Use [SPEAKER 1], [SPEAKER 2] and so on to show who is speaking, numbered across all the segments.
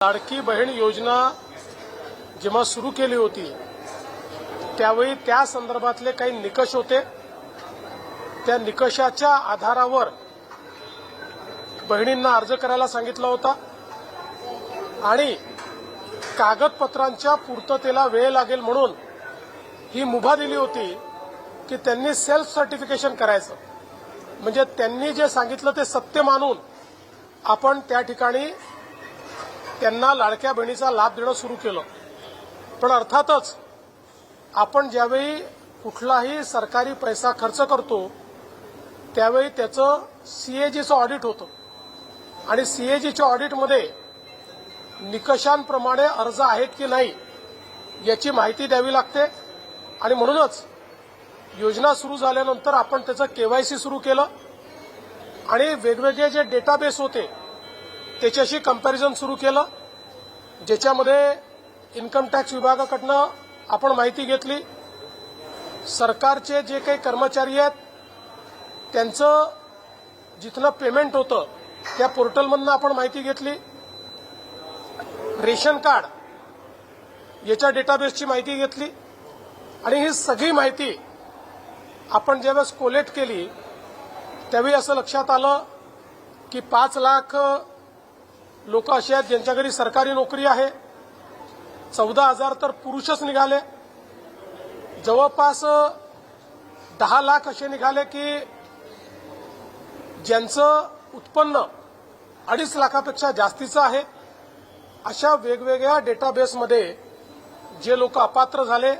[SPEAKER 1] लाडकी बहीण योजना जेव्हा सुरू केली होती त्यावेळी त्या संदर्भातले काही निकष होते। त्या निकषाच्या आधारावर बहिणींना अर्ज करायला सांगितला होता आणि कागदपत्रांच्या पूर्ततेला वेळ लागेल म्हणून ही मुभा दिली होती की त्यांनी सेल्फ सर्टिफिकेशन करायचं, म्हणजे त्यांनी जे सांगितलं ते सत्य मानून आपण त्या ठिकाणी त्यांना लाडक्या बहिणीचा लाभ देणं सुरू केलं। पण अर्थातच आपण ज्यावेळी कुठलाही सरकारी पैसा खर्च करतो त्यावेळी त्याचं सीएजीचं ऑडिट होतं आणि सीएजीच्या ऑडिटमध्ये निकषांप्रमाणे अर्ज आहेत की नाही याची माहिती द्यावी लागते आणि म्हणूनच योजना सुरू झाल्यानंतर आपण त्याचं केवायसी सुरू केलं आणि वेगवेगळे जे डेटाबेस होते त्याच्याशी कंपॅरिझन सुरू केलं, ज्याच्यामध्ये इन्कम टॅक्स विभागाकडनं आपण माहिती घेतली, सरकारचे जे काही कर्मचारी आहेत त्यांचं जिथनं पेमेंट होतं त्या पोर्टलमधनं आपण माहिती घेतली, रेशन कार्ड याच्या डेटाबेसची माहिती घेतली आणि ही सगळी माहिती आपण ज्यावेळेस कोलेक्ट केली त्यावेळी असं लक्षात आलं की 5 लाख लोक असे आहेत ज्यांच्या घरी सरकारी नोकरी आहे, 14,000 तर पुरुषच निघाले, जवळपास 10 लाख असे निघाले की ज्यांचं उत्पन्न 2.5 लाखापेक्षा जास्तीचं आहे। अशा वेगवेगळ्या डेटाबेसमध्ये जे लोक अपात्र झाले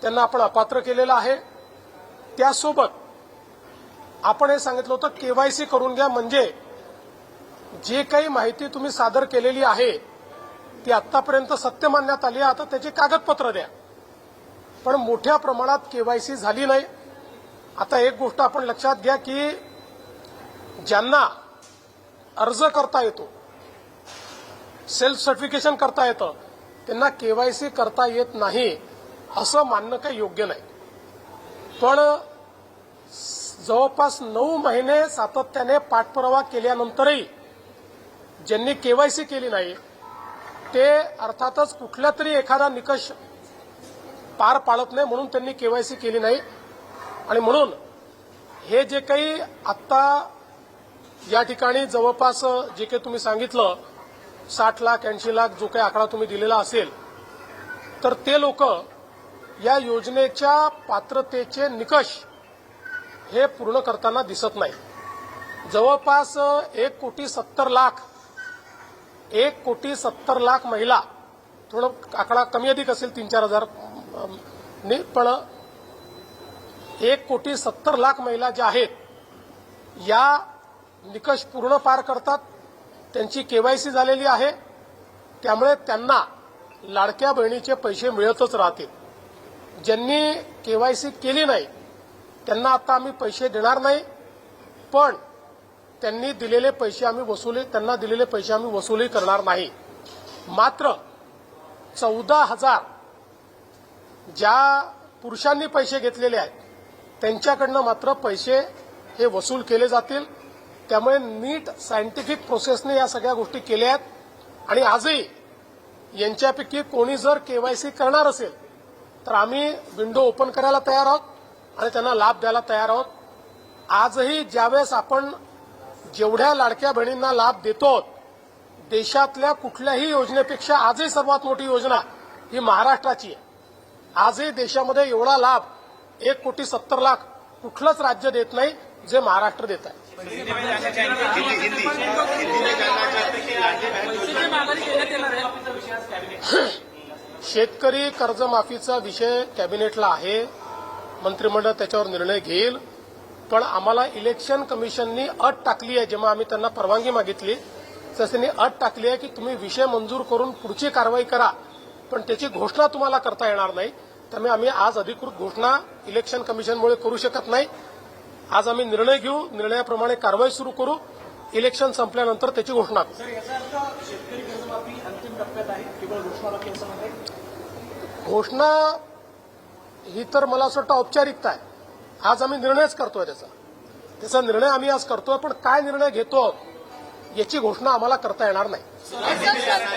[SPEAKER 1] त्यांना आपण अपात्र केलेलं आहे। त्यासोबत आपण हे सांगितलं होतं केवायसी करून घ्या, म्हणजे जे काही माहिती तुम्ही सादर केलेली आहे ती आतापर्यंत सत्य मानण्यात आली आहे, आता त्याची कागदपत्र द्या। पण मोठ्या प्रमाणात केवायसी झाली नाही। आता एक गोष्ट आपण लक्षात घ्या की ज्यांना अर्ज करता येतो, सेल्फ सर्टिफिकेशन करता येतं, त्यांना केवायसी करता येत नाही असं मानणं काही योग्य नाही। पण जवळपास 9 महिने सातत्याने पाठपुरावा केल्यानंतरही ज्यांनी केवायसी केली नाही ते अर्थातच कुठल्या तरी एखादा निकष पार पाडत नाही म्हणून त्यांनी केवायसी केली नाही। आणि म्हणून हे जे काही आत्ता या ठिकाणी जवळपास जे काही तुम्ही सांगितलं 60 लाख 80 लाख जो काही आकडा तुम्ही दिलेला असेल तर ते लोक या योजनेच्या पात्रतेचे निकष हे पूर्ण करताना दिसत नाही। जवळपास 1,70,00,000 महिला, थोडं आकडा कमी अधिक असेल 3-4 हजार ने, पण 1,70,00,000 महिला ज्या आहेत या निकष पूर्ण पार करतात, त्यांची केवायसी झालेली आहे, त्यामुळे त्यांना लाडक्या बहिणीचे पैसे मिळतच राहतील। ज्यांनी केवायसी केली नाही त्यांना आता आम्ही पैसे देणार नाही, पण त्यांना दिलेले पैसे आम्ही वसुली करणार नाही। मात्र 14,000 ज्या पुरुषांनी पैसे घेतलेले आहेत त्यांच्याकडनं मात्र पैसे हे वसूल केले जातील। त्यामुळे नीट सायंटिफिक प्रोसेसने या सगळ्या गोष्टी केल्या आहेत आणि आजही यांच्यापैकी कोणी जर केवायसी करणार असेल तर आम्ही विंडो ओपन करायला तयार आहोत आणि त्यांना लाभ द्यायला तयार आहोत। आजही ज्यावेळेस आपण जेवढ्या लाडक्या बहिणींना लाभ देतो देशातल्या कुठल्याही योजनेपेक्षा आजही सर्वात मोठी योजना ही महाराष्ट्राची आहे। आजही देशामध्ये एवढा लाभ 1,70,00,000 कुठलंच राज्य देत नाही जे महाराष्ट्र देत आहे। शेतकरी कर्जमाफीचा विषय कॅबिनेटला आहे, मंत्रिमंडळ त्याच्यावर निर्णय घेईल, पण आम्हाला इलेक्शन कमिशननी अट टाकली आहे, जेव्हा आम्ही त्यांना परवानगी मागितली तसं त्यांनी अट टाकली आहे की तुम्ही विषय मंजूर करून पुढची कारवाई करा, पण त्याची घोषणा तुम्हाला करता येणार नाही। त्यामुळे आम्ही आज अधिकृत घोषणा इलेक्शन कमिशनमुळे करू शकत नाही। आज आम्ही निर्णय घेऊ, निर्णयाप्रमाणे कारवाई सुरू करू, इलेक्शन संपल्यानंतर त्याची घोषणा करू।
[SPEAKER 2] शेतकरी कर्जमाफी अंतिम टप्प्यात आहे, केवळ घोषणाबाकी असं नाही?
[SPEAKER 1] घोषणा ही तर मला असं वाटतं औपचारिकता आहे। आज आम्ही निर्णयच करतोय, त्याचा निर्णय आम्ही आज करतोय, पण काय निर्णय घेतो याची घोषणा आम्हाला करता येणार नाही.
[SPEAKER 3] असं